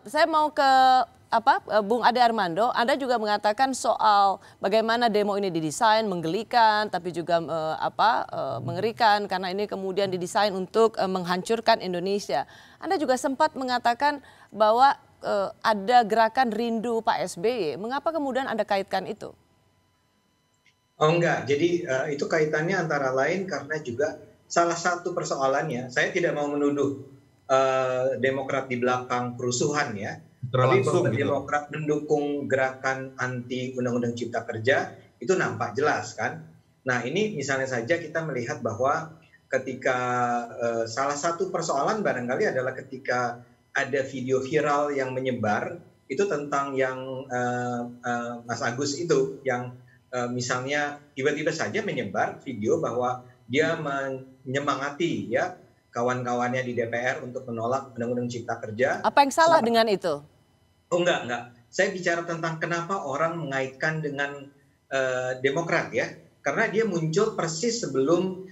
Saya mau ke Bung Ade Armando. Anda juga mengatakan soal bagaimana demo ini didesain menggelikan, tapi juga mengerikan karena ini kemudian didesain untuk menghancurkan Indonesia. Anda juga sempat mengatakan bahwa ada gerakan rindu Pak SBY. Mengapa kemudian Anda kaitkan itu? Oh enggak, jadi itu kaitannya antara lain karena juga salah satu persoalannya, saya tidak mau menuduh Demokrat di belakang kerusuhan ya, tapi bahwa gitu. Demokrat mendukung gerakan anti Undang-Undang Cipta Kerja itu nampak jelas kan. Nah ini misalnya saja kita melihat bahwa ketika salah satu persoalan barangkali adalah ketika ada video viral yang menyebar itu tentang yang Mas Agus itu yang misalnya tiba-tiba saja menyebar video bahwa dia menyemangati ya kawan-kawannya di DPR untuk menolak Undang-Undang Cipta Kerja. Apa yang salah dengan itu? Oh enggak. Saya bicara tentang kenapa orang mengaitkan dengan Demokrat ya. Karena dia muncul persis sebelum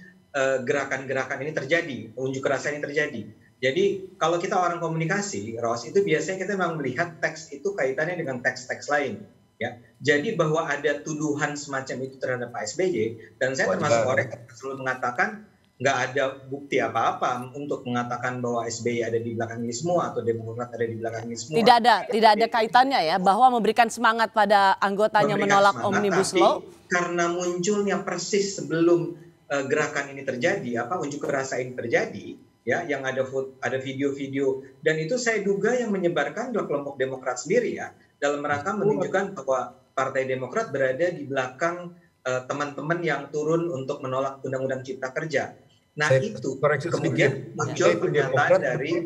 gerakan-gerakan ini terjadi, unjuk rasa ini terjadi. Jadi kalau kita orang komunikasi, Ros, itu biasanya kita memang melihat teks itu kaitannya dengan teks-teks lain. Ya, jadi bahwa ada tuduhan semacam itu terhadap Pak SBY, dan saya termasuk orang yang selalu mengatakan nggak ada bukti apa-apa untuk mengatakan bahwa SBY ada di belakang ini semua atau Demokrat ada di belakang ini semua. Tidak ada kaitannya ya bahwa memberikan semangat pada anggotanya menolak Omnibus Law. Karena munculnya persis sebelum gerakan ini terjadi, unjuk rasa ini terjadi, ya, yang ada video-video, dan itu saya duga yang menyebarkan adalah kelompok Demokrat sendiri ya, dalam rangka menunjukkan bahwa Partai Demokrat berada di belakang teman-teman yang turun untuk menolak Undang-Undang Cipta Kerja. Nah itu kemudian muncul pernyataan dari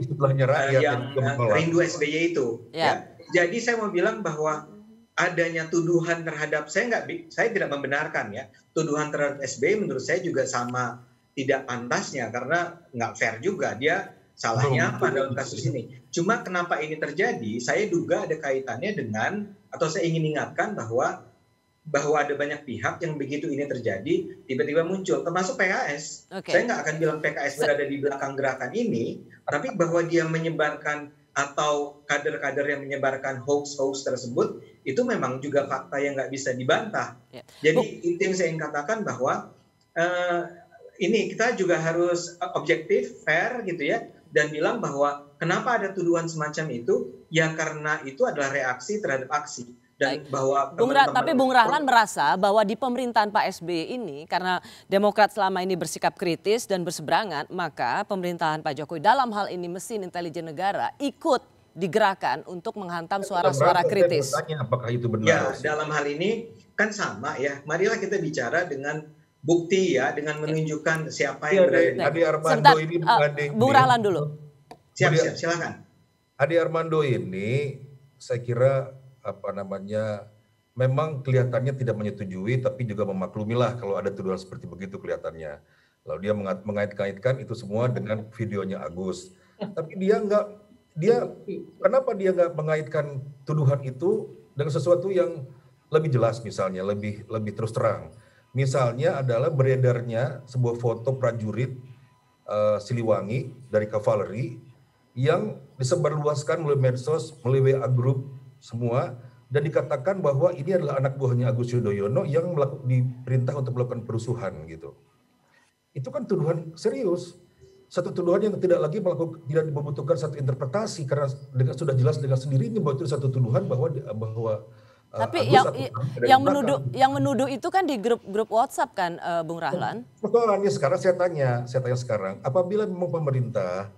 yang rindu SBY itu. Ya. Jadi saya mau bilang bahwa adanya tuduhan terhadap saya tidak membenarkan ya tuduhan terhadap SBY menurut saya juga sama tidak pantasnya karena nggak fair juga dia salahnya apa dalam kasus ini. Cuma kenapa ini terjadi? Saya duga ada kaitannya dengan atau saya ingin ingatkan bahwa ada banyak pihak yang begitu ini terjadi tiba-tiba muncul, termasuk PKS. Saya nggak akan bilang PKS berada di belakang gerakan ini, tapi bahwa dia menyebarkan atau kader-kader yang menyebarkan hoax-hoax tersebut itu memang juga fakta yang nggak bisa dibantah. Jadi itu yang saya ingin katakan bahwa ini kita juga harus objektif, fair gitu ya, dan bilang bahwa kenapa ada tuduhan semacam itu ya karena itu adalah reaksi terhadap aksi. Dan bahwa tapi Bung Rahlan merasa bahwa di pemerintahan Pak SBY ini karena Demokrat selama ini bersikap kritis dan berseberangan, maka pemerintahan Pak Jokowi dalam hal ini mesin intelijen negara ikut digerakkan untuk menghantam suara-suara kritis. Apakah itu benar? Ya, dalam hal ini kan sama ya. Marilah kita bicara dengan bukti ya, dengan menunjukkan siapa yang berada. Ade Armando ini Bung Rahlan dulu. Siap, silakan. Ade Armando ini saya kira memang kelihatannya tidak menyetujui tapi juga memaklumilah kalau ada tuduhan seperti begitu kelihatannya. Lalu dia mengait-kaitkan itu semua dengan videonya Agus. Tapi kenapa dia nggak mengaitkan tuduhan itu dengan sesuatu yang lebih jelas misalnya, lebih terus terang. Misalnya adalah beredarnya sebuah foto prajurit Siliwangi dari Kavaleri yang disebarluaskan melalui medsos, melalui WA group semua, dan dikatakan bahwa ini adalah anak buahnya Agus Yudhoyono yang diperintah untuk melakukan perusuhan gitu. Itu kan tuduhan serius, satu tuduhan yang tidak membutuhkan satu interpretasi karena sudah jelas dengan sendirinya bahwa itu satu tuduhan bahwa tapi yang menuduh itu kan di grup WhatsApp kan, Bung Rahlan? Persoalannya sekarang saya tanya sekarang, apabila memang pemerintah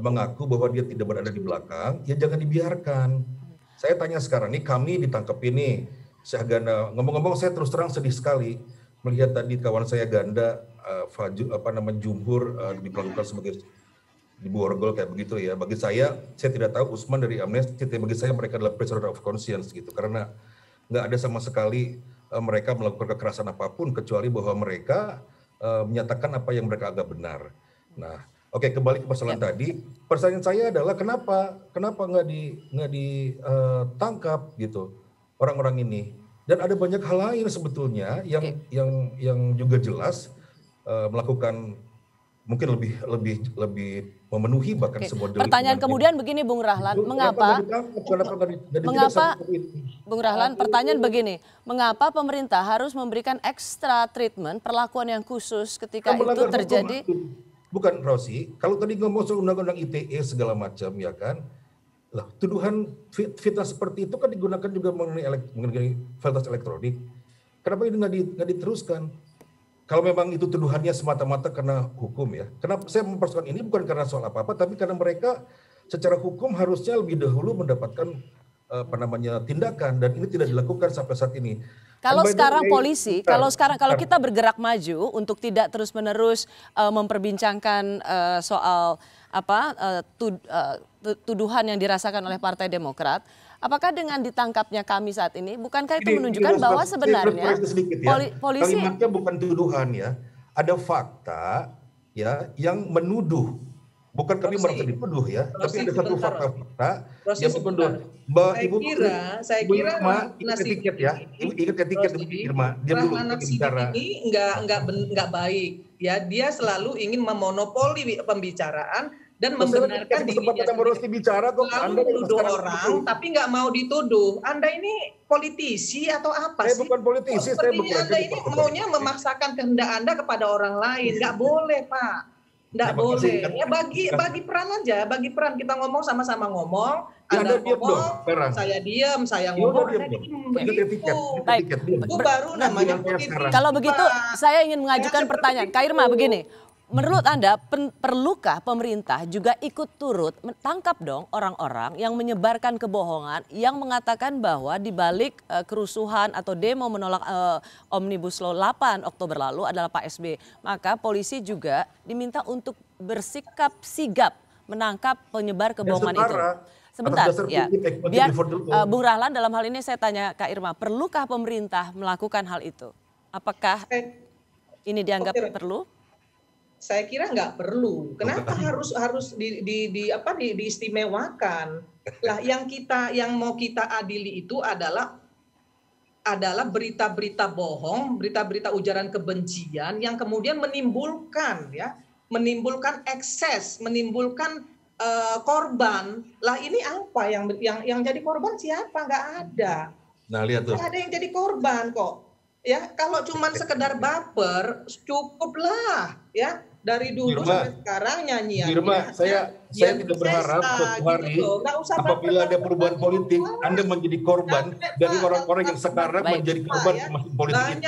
mengaku bahwa dia tidak berada di belakang, ya jangan dibiarkan. Saya tanya sekarang nih, kami ditangkap ini, saya Ganda, ngomong-ngomong saya terus terang sedih sekali melihat tadi kawan saya Ganda, Jumhur diperlakukan sebagai di Borgol kayak begitu ya. Bagi saya tidak tahu Usman dari Amnesty, bagi saya mereka adalah prisoner of conscience gitu, karena nggak ada sama sekali mereka melakukan kekerasan apapun kecuali bahwa mereka menyatakan apa yang mereka anggap benar. Nah, oke, kembali ke persoalan tadi. Pertanyaan saya adalah kenapa nggak ditangkap gitu orang-orang ini? Dan ada banyak hal lain sebetulnya yang juga jelas melakukan mungkin lebih memenuhi bahkan Oke. sebuah delik. Pertanyaan kemudian begini Bung Rahlan, mengapa Bung Rahlan, pertanyaan begini, mengapa pemerintah harus memberikan extra treatment, perlakuan yang khusus ketika itu terjadi? Bukan Rosi, kalau tadi ngomong soal undang-undang ITE segala macam ya kan, lah tuduhan fitnah seperti itu kan digunakan juga mengenai fasilitas elektronik. Kenapa ini nggak diteruskan? Kalau memang itu tuduhannya semata-mata karena hukum ya. Kenapa saya mempersoalkan ini bukan karena soal apa-apa, tapi karena mereka secara hukum harusnya lebih dahulu mendapatkan tindakan, dan ini tidak dilakukan sampai saat ini. Kalau sekarang polisi, kalau kita bergerak maju untuk tidak terus-menerus memperbincangkan soal tuduhan yang dirasakan oleh Partai Demokrat, apakah dengan ditangkapnya kami saat ini, bukankah itu menunjukkan bahwa sebenarnya polisi kalimatnya bukan tuduhan ya, ada fakta ya yang menuduh. Bukan kami merasa dituduh ya, tapi ada satu fakta-fakta yang menuduh. Saya kira ingat etiket ya, ingat etiket Irma. Dia dulu anak Sidik ini nggak baik ya, dia selalu ingin memonopoli pembicaraan dan membenarkan dirinya selalu menuduh orang, tapi nggak mau dituduh. Anda ini politisi atau apa sih? Saya bukan politisi, Anda ini maunya memaksakan kehendak Anda kepada orang lain. Nggak boleh, Pak. Nggak boleh. Ya bagi peran aja, bagi peran. Kita ngomong sama-sama ngomong. Anda ngomong, saya diam, saya ngomong. Itu baru namanya politik. Kalau begitu, saya ingin mengajukan pertanyaan. Kak Irma, begini. Menurut Anda, perlukah pemerintah juga ikut turut tangkap dong orang-orang yang menyebarkan kebohongan yang mengatakan bahwa di balik kerusuhan atau demo menolak Omnibus Law 8 Oktober lalu adalah Pak SBY. Maka polisi juga diminta untuk bersikap sigap menangkap penyebar kebohongan itu. Sebentar, ya. Biar Bung Rahlan, dalam hal ini saya tanya Kak Irma, perlukah pemerintah melakukan hal itu? Apakah ini dianggap perlu? Saya kira nggak perlu. Kenapa harus diistimewakan? Lah yang mau kita adili itu adalah berita-berita bohong, berita-berita ujaran kebencian yang kemudian menimbulkan ekses, menimbulkan korban. Lah ini apa yang jadi korban siapa? Nggak ada. Nah, lihat tuh. Nggak ada yang jadi korban kok. Ya, kalau cuma sekedar baper cukuplah ya. Dari dulu sampai sekarang nyanyian. Irma, saya tidak berharap suatu hari apabila ada perubahan politik, Anda menjadi korban dari orang-orang yang sekarang menjadi korban politik.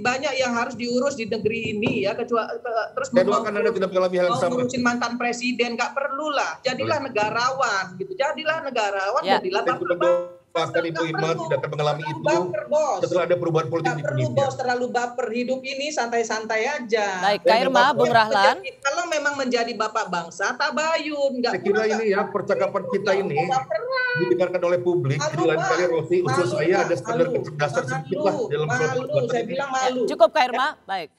Banyak yang harus diurus di negeri ini ya, terus Anda tidak mengalami hal yang sama. Ngurusin mantan presiden, nggak perlulah. Jadilah negarawan gitu. Jadilah negarawan, jadilah Bahkan Ibu Irma tidak akan mengalami itu setelah ada perubahan politik di Indonesia. Bos, terlalu baper, hidup ini santai-santai aja. Baik, Kak Irma, Bung Rahlan. Kalau memang menjadi bapak bangsa, tabayun. Saya kira ini ya, percakapan kita ini didengarkan oleh publik. Di lain kali Rosi, usul saya ada standar kecerdasan sedikit lah dalam soal saya bilang malu. Cukup Kak Irma, baik.